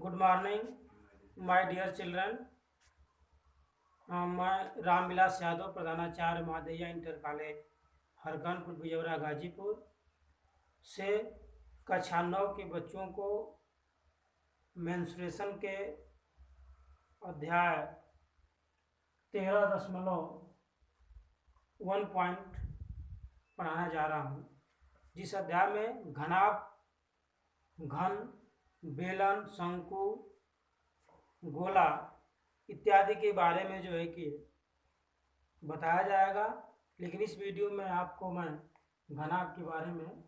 Good morning my dear children. मैं रामविलास यादव, प्रधानाचार्य महादया इंटर कॉलेज हरगनपुर बिजौरा गाजीपुर से कक्षा 9 के बच्चों को मेंस्ट्रुएशन के अध्याय 13.1 पॉइंट पढ़ाने जा रहा हूँ, जिस अध्याय में घनाभ, घन, बेलन, शंकु, गोला इत्यादि के बारे में जो है कि बताया जाएगा। लेकिन इस वीडियो में आपको मैं घनाभ के बारे में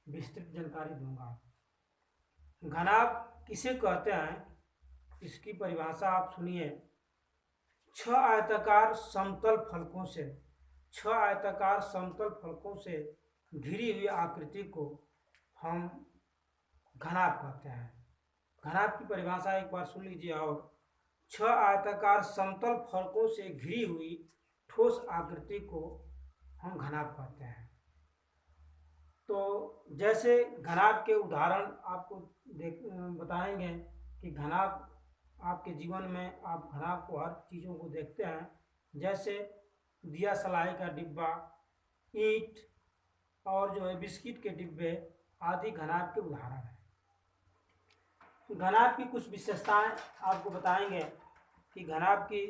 विस्तृत जानकारी दूंगा। घनाभ किसे कहते हैं, इसकी परिभाषा आप सुनिए। 6 आयताकार समतल फलकों से घिरी हुई आकृति को हम घनाभ कहते हैं। घनाभ की परिभाषा एक बार सुन लीजिए। और 6 आयताकार समतल फलकों से घिरी हुई ठोस आकृति को हम घनाभ कहते हैं। तो जैसे घनाभ के उदाहरण आपको बताएंगे कि घनाभ आपके जीवन में आप घनाभ को हर चीज़ों को देखते हैं, जैसे दिया सलाई का डिब्बा, ईंट और जो है बिस्किट के डिब्बे आदि घनाभ के उदाहरण हैं। घनाभ की कुछ विशेषताएं आपको बताएंगे कि घनाभ की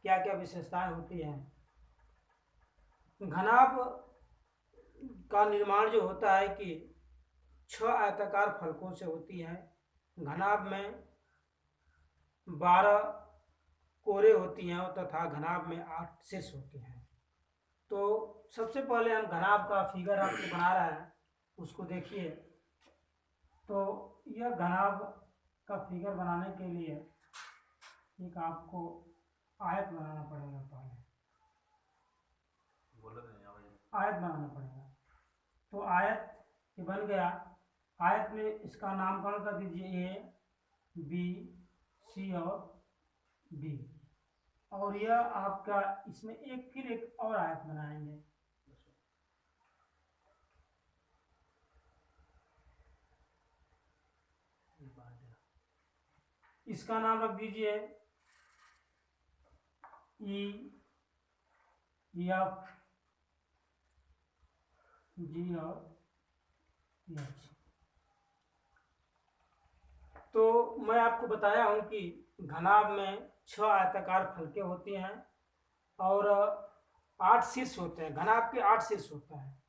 क्या क्या विशेषताएं होती हैं। घनाभ का निर्माण जो होता है कि 6 आयताकार फलकों से होती है। घनाभ में 12 कोरे होती हैं तथा घनाभ में 8 शीर्ष होते हैं। तो सबसे पहले हम घनाभ का फिगर आपको बना रहे हैं, उसको देखिए। तो यह घनाभ का फिगर बनाने के लिए एक आपको आयत बनाना पड़ेगा। पहले आयत बनाना पड़ेगा। तो आयत ये बन गया। आयत में इसका नामकरण कर दीजिए ए, बी, सी और डी। और यह आपका इसमें फिर एक और आयत बनाएंगे। इसका नाम रख दीजिए ई, एफ, जी और एच। तो मैं आपको बताया हूं कि घनाभ में 6 आयताकार फलकें होती हैं और 8 शीर्ष होते हैं। घनाभ के 8 शीर्ष होता है।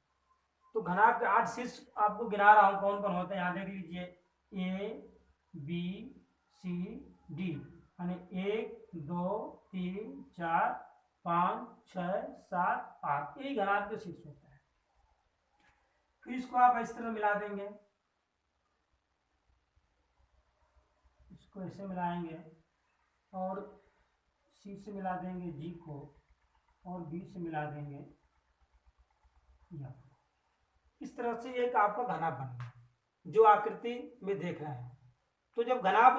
तो घनाभ के 8 शीर्ष आपको गिना रहा हूं कौन कौन होते हैं। यहाँ देख लीजिए ए, बी, सी, डी, यानी 1, 2, 3, 4, 5, 6, 7, 8 यही घनाभ के शीर्ष होता है। फिर इसको आप इस तरह मिला देंगे, इसको ऐसे मिलाएंगे और सी से मिला देंगे जी को और बी से मिला देंगे एफ। इस तरह से एक आपका घनाभ बन गया जो आकृति में देख रहे हैं। तो जब घनाभ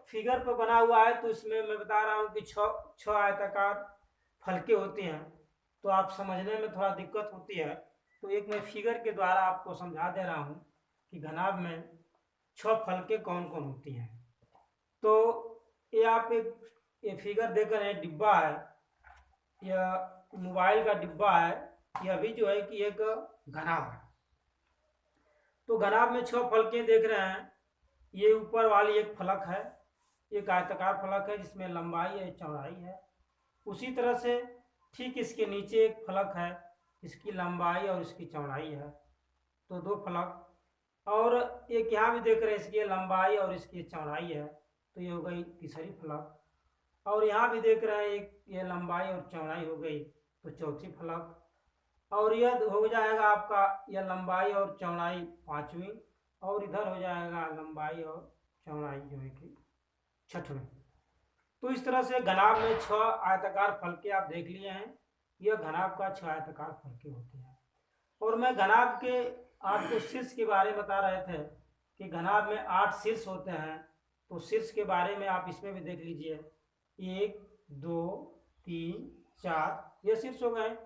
फिगर पर बना हुआ है तो इसमें मैं बता रहा हूं कि 6 आयताकार फलके होती हैं। तो आप समझने में थोड़ा दिक्कत होती है, तो एक मैं फिगर के द्वारा आपको समझा दे रहा हूं कि घनाभ में 6 फलके कौन कौन होती हैं। तो ये आप ये फिगर देकर है, डिब्बा है, यह मोबाइल का डिब्बा है, यह भी जो है कि एक घनाभ है। तो घनाभ में 6 फलके देख रहे हैं। ये ऊपर वाली एक फलक है, एक आयताकार फलक है जिसमें लंबाई है, चौड़ाई है। उसी तरह से ठीक इसके नीचे एक फलक है, इसकी लंबाई और इसकी चौड़ाई है। तो 2 फलक। और एक यहाँ भी देख रहे हैं, इसकी लंबाई और इसकी चौड़ाई है, तो ये हो गई तीसरी फलक। और यहाँ भी देख रहे हैं एक ये लंबाई और चौड़ाई हो गई, तो चौथी फलक। और यह हो जाएगा आपका यह लंबाई और चौड़ाई 5वीं, और इधर हो जाएगा लंबाई और चौड़ाई जो है कि 6वीं। तो इस तरह से घनाभ में 6 आयताकार फलके आप देख लिए हैं। यह घनाभ का 6 आयताकार फलके होते हैं। और मैं घनाभ के आपको शीर्ष के बारे में बता रहे थे कि घनाभ में 8 शीर्ष होते हैं। तो शीर्ष के बारे में आप इसमें भी देख लीजिए, 1, 2, 3, 4 ये शीर्ष हो गए,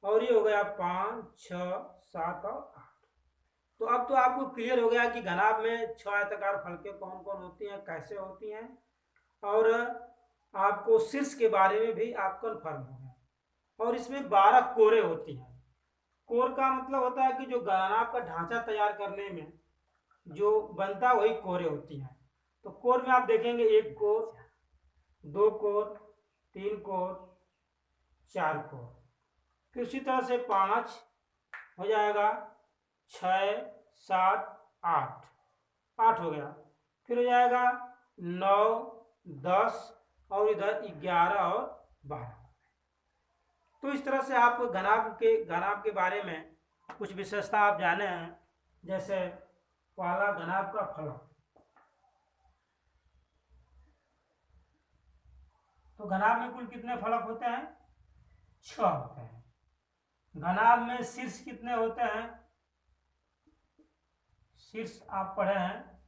और ये हो गया 5, 6, 7 और 8। तो अब तो आपको क्लियर हो गया कि घनाभ में 6 आयताकार फलकें कौन कौन होती हैं, कैसे होती हैं, और आपको शीर्ष के बारे में भी आप कन्फर्म हो गया। और इसमें 12 कोरें होती हैं। कोर का मतलब होता है कि जो घनाभ का ढांचा तैयार करने में जो बनता है वही कोरें होती हैं। तो कोर में आप देखेंगे 1 कोर, 2 कोर, 3 कोर, 4 कोर, फिर उसी तरह से 5 हो जाएगा, 6, 7, 8, 8 हो गया, फिर हो जाएगा 9, 10 और इधर 11 और 12। तो इस तरह से आप घनाभ के बारे में कुछ विशेषता आप जाने हैं। जैसे पहला घनाभ का फलक। तो घनाभ में कुल कितने फलक होते हैं? 6 होते हैं। घनाभ में शीर्ष कितने होते हैं? शीर्ष आप पढ़े हैं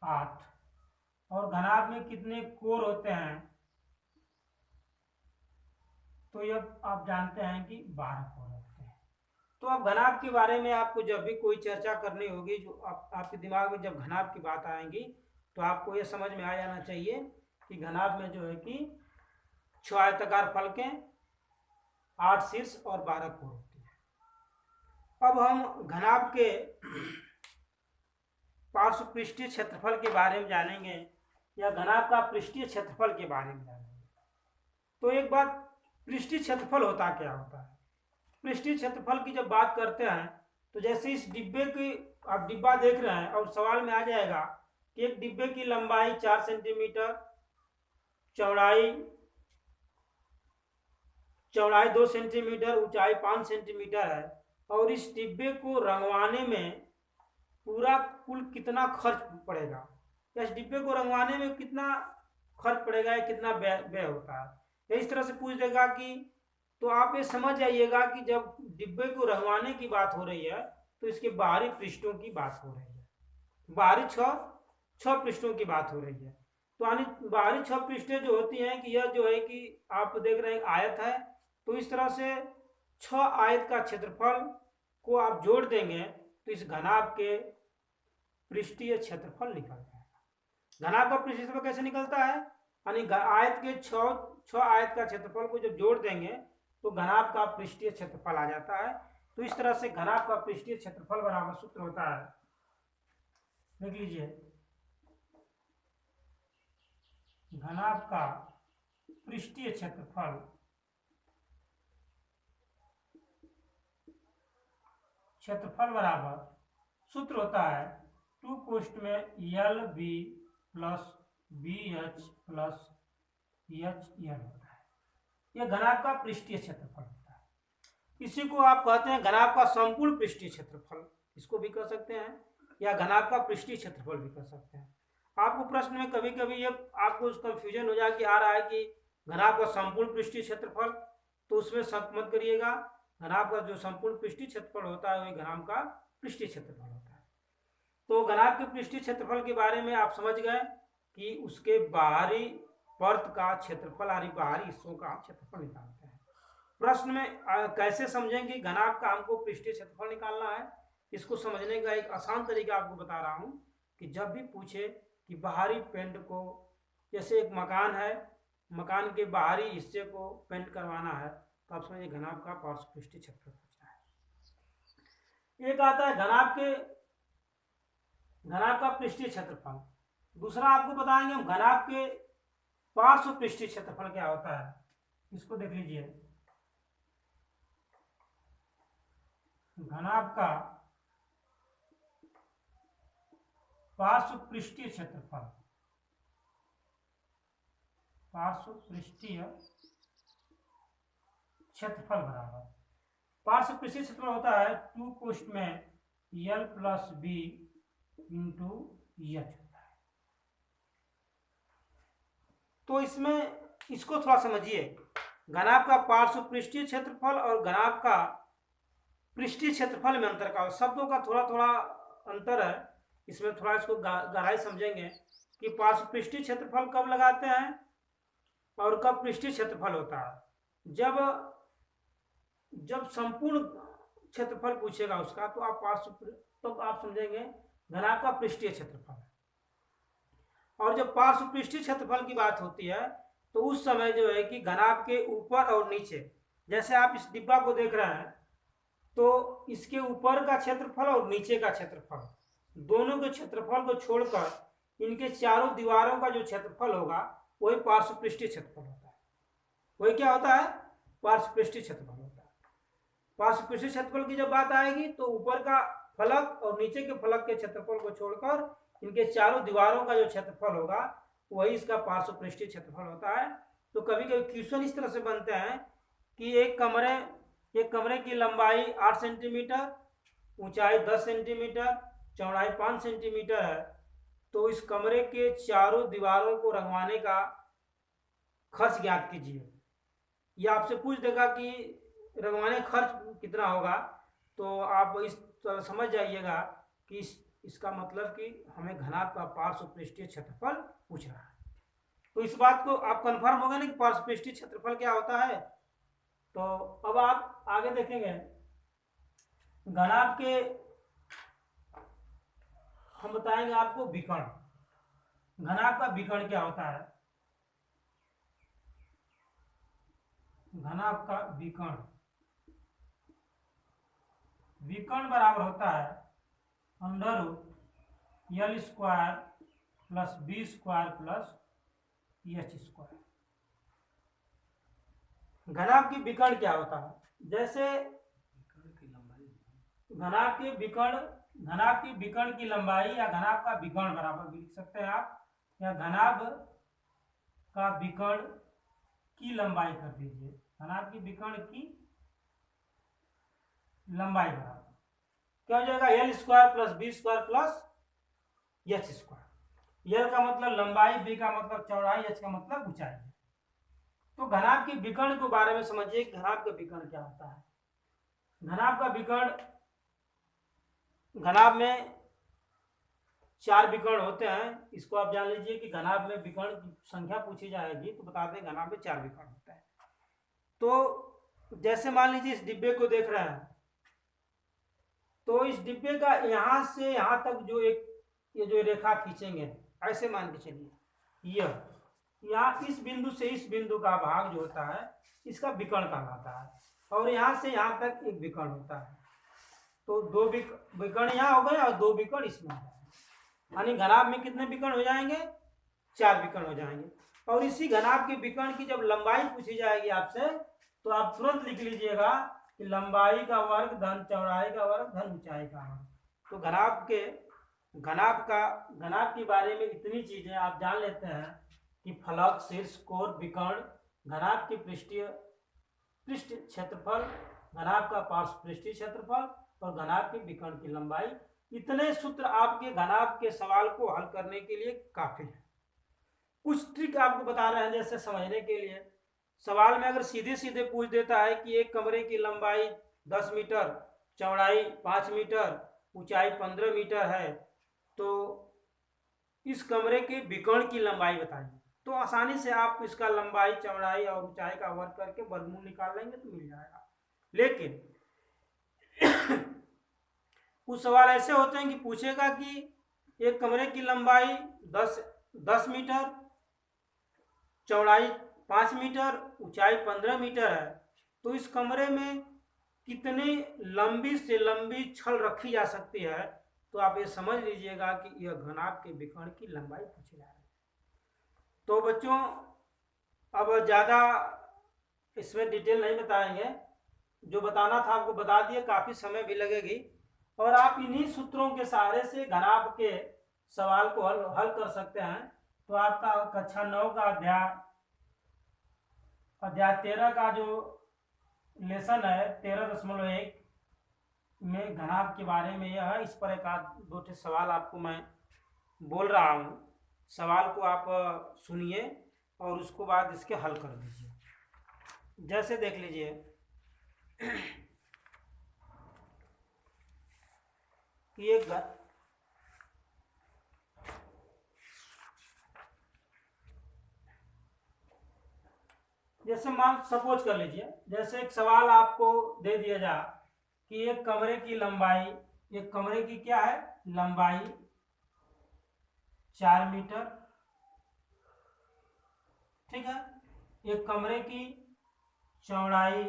8। और घनाभ में कितने कोर होते हैं? तो ये आप जानते हैं कि 12 कोर होते हैं। तो अब घनाभ के बारे में आपको जब भी कोई चर्चा करनी होगी, जो आपके दिमाग में जब घनाभ की बात आएगी तो आपको ये समझ में आ जाना चाहिए कि घनाभ में जो है कि 6 आयताकार फलकें, 8 शीर्ष और 12 कोर होती है। अब हम घनाभ के पार्श्व पृष्ठीय क्षेत्रफल के बारे में जानेंगे, या घनाभ का पृष्ठीय क्षेत्रफल के बारे में जानेंगे। तो एक बात, पृष्ठीय क्षेत्रफल होता क्या होता है? पृष्ठीय क्षेत्रफल की जब बात करते हैं तो जैसे इस डिब्बे की आप डिब्बा देख रहे हैं और सवाल में आ जाएगा कि एक डिब्बे की लंबाई 4 सेंटीमीटर, चौड़ाई 2 सेंटीमीटर, ऊंचाई 5 सेंटीमीटर है, और इस डिब्बे को रंगवाने में पूरा कुल कितना खर्च पड़ेगा, या इस डिब्बे को रंगवाने में कितना खर्च पड़ेगा या कितना व्यय होता है, इस तरह से पूछ देगा कि, तो आप ये समझ जाइएगा कि जब डिब्बे को रंगवाने की बात हो रही है तो इसके बाहरी पृष्ठों की बात हो रही है। बाहरी 6 पृष्ठों की बात हो रही है। तो बाहरी 6 पृष्ठें जो होती हैं कि यह जो है कि आप देख रहे हैं आयत है, तो इस तरह से 6 आयत का क्षेत्रफल को आप जोड़ देंगे तो इस घनाभ के पृष्ठीय क्षेत्रफल निकल जाएगा। घनाभ का पृष्ठीय क्षेत्रफल कैसे निकलता है? यानी आयत के 6 आयत का क्षेत्रफल को जब जोड़ देंगे तो घनाभ का पृष्ठीय क्षेत्रफल आ जाता है। तो इस तरह से घनाभ का पृष्ठीय क्षेत्रफल बराबर सूत्र होता है, देख लीजिए, घनाभ का पृष्ठीय क्षेत्रफल बराबर सूत्र होता है 2 कोष्ठ में LB plus BH plus HL होता है। यह घनाभ का पृष्ठीय क्षेत्रफल होता है। इसी को आप कहते हैं घनाभ का संपूर्ण पृष्ठीय क्षेत्रफल, इसको भी कह सकते हैं, या घनाभ का पृष्ठीय क्षेत्रफल भी कह सकते हैं। आपको प्रश्न में कभी कभी ये आपको कंफ्यूजन हो जाए कि आ रहा है कि घनाभ का संपूर्ण पृष्ठीय क्षेत्रफल, तो उसमें शक मत करिएगा। घनाभ का जो संपूर्ण पृष्ठीय क्षेत्रफल होता है वही घनाभ का पृष्ठीय क्षेत्रफल होता है। तो घनाभ के पृष्ठीय क्षेत्रफल के बारे में आप समझ गए कि उसके बाहरी पर्त का क्षेत्रफल और बाहरी हिस्सों का क्षेत्रफल निकालते हैं। प्रश्न में कैसे समझेंगे घनाभ का हमको पृष्ठीय क्षेत्रफल निकालना है, इसको समझने का एक आसान तरीका आपको बता रहा हूं कि जब भी पूछे कि बाहरी पेंट को, जैसे एक मकान है, मकान के बाहरी हिस्से को पेंट करवाना है, तो आप समझिए घनाभ का पार्श्व पृष्ठीय क्षेत्रफल पूछना है। एक आता है घनाभ का पृष्ठीय क्षेत्रफल। दूसरा आपको बताएंगे हम घनाभ के पार्श्व पृष्ठीय क्षेत्रफल क्या होता है, इसको देख लीजिए। घनाभ का पार्श्व पृष्ठीय क्षेत्रफल, पार्श्व पृष्ठीय क्षेत्रफल बराबर, पार्श्व पृष्ठीय क्षेत्रफल होता है 2 कोष्ठ में L plus B into H होता है। तो इसमें इसको थोड़ा समझिए, घनाभ का पार्श्व पृष्ठीय क्षेत्रफल और घनाभ का पृष्ठीय क्षेत्रफल में अंतर का, शब्दों का थोड़ा थोड़ा अंतर है, इसमें थोड़ा इसको गहराई समझेंगे कि पार्श्व पृष्ठीय क्षेत्रफल कब लगाते हैं और कब पृष्ठीय क्षेत्रफल होता है। जब संपूर्ण क्षेत्रफल पूछेगा उसका, तो आप तो आप समझेंगे घनाभ का पृष्ठीय क्षेत्रफल। और जब पार्श्व पृष्ठीय क्षेत्रफल की बात होती है तो उस समय जो है कि घनाभ के ऊपर और नीचे, जैसे आप इस डिब्बा को देख रहे हैं तो इसके ऊपर का क्षेत्रफल और नीचे का क्षेत्रफल, दोनों के क्षेत्रफल को छोड़कर इनके चारों दीवारों का जो क्षेत्रफल होगा वही पार्श्व पृष्ठीय क्षेत्रफल होता है। वही क्या होता है? पार्श्व पृष्ठीय क्षेत्रफल होता है। पार्श्व पृष्ठीय क्षेत्रफल की जब बात आएगी तो ऊपर का फलक और नीचे के फलक के क्षेत्रफल को छोड़कर इनके चारों दीवारों का जो क्षेत्रफल होगा वही इसका पार्श्व पृष्ठीय क्षेत्रफल होता है। तो कभी कभी क्वेश्चन इस तरह से बनते हैं कि एक कमरे की लंबाई 8 सेंटीमीटर, ऊंचाई 10 सेंटीमीटर, चौड़ाई 5 सेंटीमीटर है, तो इस कमरे के चारों दीवारों को रंगवाने का खर्च ज्ञात कीजिए। यह आपसे पूछ देगा कि रंगवाने का खर्च कितना होगा, तो आप इस तरह समझ जाइएगा कि इसका मतलब कि हमें घनाभ का पार्श्व पृष्ठीय क्षेत्रफल पूछ रहा है। तो इस बात को आप कंफर्म होगा ना कि पार्श्व पृष्ठीय क्षेत्रफल क्या होता है। तो अब आप आगे देखेंगे घनाभ के, हम बताएंगे आपको विकर्ण। घनाभ का विकर्ण क्या होता है? घनाभ का विकर्ण, विकर्ण बराबर होता है √L² + B² + H²। घनाभ की विकर्ण क्या होता है? जैसे घनाभ की विकर्ण की लंबाई या घनाभ का विकर्ण बराबर भी लिख सकते हैं आप, या घनाभ का विकर्ण की लंबाई कर दीजिए। घनाभ की विकर्ण की लंबाई बराबर क्या हो जाएगा? L² + B² + H²। L का मतलब लंबाई, B का मतलब चौड़ाई, H का मतलब ऊंचाई। तो घनाभ के विकर्ण के बारे में समझिए, घनाभ का विकर्ण क्या होता है। घनाभ का विकर्ण, घनाभ में 4 विकर्ण होते हैं। इसको आप जान लीजिए कि घनाभ में विकर्ण की संख्या पूछी जाएगी तो बता दें घनाभ में 4 विकर्ण होते हैं। तो जैसे मान लीजिए इस डिब्बे को देख रहे हैं, तो इस डिब्बे का यहां से यहां तक जो ये जो रेखा खींचेंगे, ऐसे मान के चलिए, यहाँ इस बिंदु से इस बिंदु का भाग जो होता है इसका विकर्ण कहलाता है, और यहाँ से यहाँ तक एक विकर्ण होता है। तो 2 विकर्ण यहाँ हो गए और 2 विकर्ण इसमें हो जाएंगे, यानी घनाभ में कितने विकर्ण हो जाएंगे? 4 विकर्ण हो जाएंगे। और इसी घनाभ के विकर्ण की जब लंबाई पूछी जाएगी आपसे, तो आप तुरंत लिख लीजिएगा कि लंबाई का वर्ग धन चौड़ाई का वर्ग धन ऊंचाई का वर्ग। तो घनाभ के बारे में इतनी चीजें आप जान लेते हैं कि फलक, शीर्ष, कोर, विकर्ण, घनाभ की पृष्ठ क्षेत्रफल, घनाभ का पार्श्व पृष्ठीय क्षेत्रफल और घनाभ के विकर्ण की लंबाई। इतने सूत्र आपके घनाभ के सवाल को हल करने के लिए काफी है। कुछ ट्रिक आपको बता रहे हैं जैसे समझने के लिए। सवाल में अगर सीधे सीधे पूछ देता है कि एक कमरे की लंबाई 10 मीटर, चौड़ाई 5 मीटर, ऊंचाई 15 मीटर है, तो इस कमरे के विकर्ण की लंबाई बताइए, तो आसानी से आप इसका लंबाई, चौड़ाई और ऊंचाई का वर्ग करके वर्गमूल निकाल लेंगे तो मिल जाएगा। लेकिन कुछ सवाल ऐसे होते हैं कि पूछेगा कि एक कमरे की लंबाई 10 मीटर, चौड़ाई 5 मीटर, ऊंचाई 15 मीटर है, तो इस कमरे में कितनी लंबी से लंबी छड़ रखी जा सकती है। तो आप ये समझ लीजिएगा कि यह घनाभ के विकर्ण की लंबाई पूछी जा रही है। तो बच्चों अब ज़्यादा इसमें डिटेल नहीं बताएंगे, जो बताना था आपको बता दिए, काफ़ी समय भी लगेगी, और आप इन्हीं सूत्रों के सहारे से घनाभ के सवाल को हल कर सकते हैं। तो आपका कक्षा 9 का अध्याय 13 का जो लेसन है 13.1 में घनाभ के बारे में यह है। इस पर एक आध 2 सवाल आपको मैं बोल रहा हूँ, सवाल को आप सुनिए और उसको बाद इसके हल कर दीजिए। जैसे देख लीजिए ये जैसे मान सपोज कर लीजिए, जैसे एक सवाल आपको दे दिया जाए कि एक कमरे की लंबाई, एक कमरे की क्या है लंबाई 4 मीटर, ठीक है, एक कमरे की चौड़ाई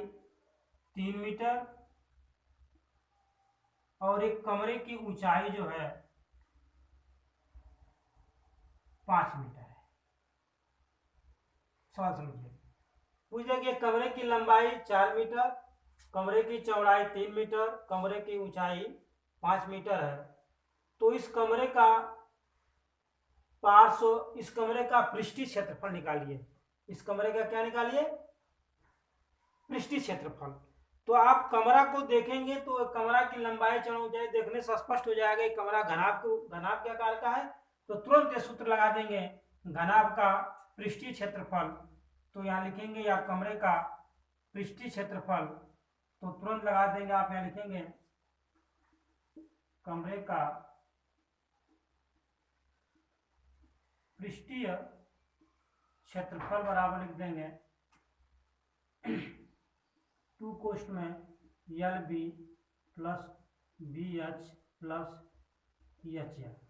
3 मीटर और एक कमरे की ऊंचाई जो है 5 मीटर है। सवाल समझिए, पूछ दिया कि कमरे की लंबाई 4 मीटर, कमरे की चौड़ाई 3 मीटर, कमरे की ऊंचाई 5 मीटर है, तो इस कमरे का पार्श्व, इस कमरे का पृष्ठीय क्षेत्रफल निकालिए। इस कमरे का क्या निकालिए पृष्ठीय क्षेत्रफल। तो आप कमरा को देखेंगे तो कमरा की लंबाई चौड़ाई ऊंचाई देखने से स्पष्ट हो जाएगा कमरा घनाभ क्या आकार का है, तो तुरंत ये सूत्र लगा देंगे घनाभ का पृष्ठीय क्षेत्रफल। तो यहाँ लिखेंगे या कमरे का पृष्ठीय क्षेत्रफल, तो तुरंत लगा देंगे आप, यहाँ लिखेंगे कमरे का पृष्ठीय क्षेत्रफल बराबर लिख देंगे 2 कोष्ठ में LB plus BH plus EHL।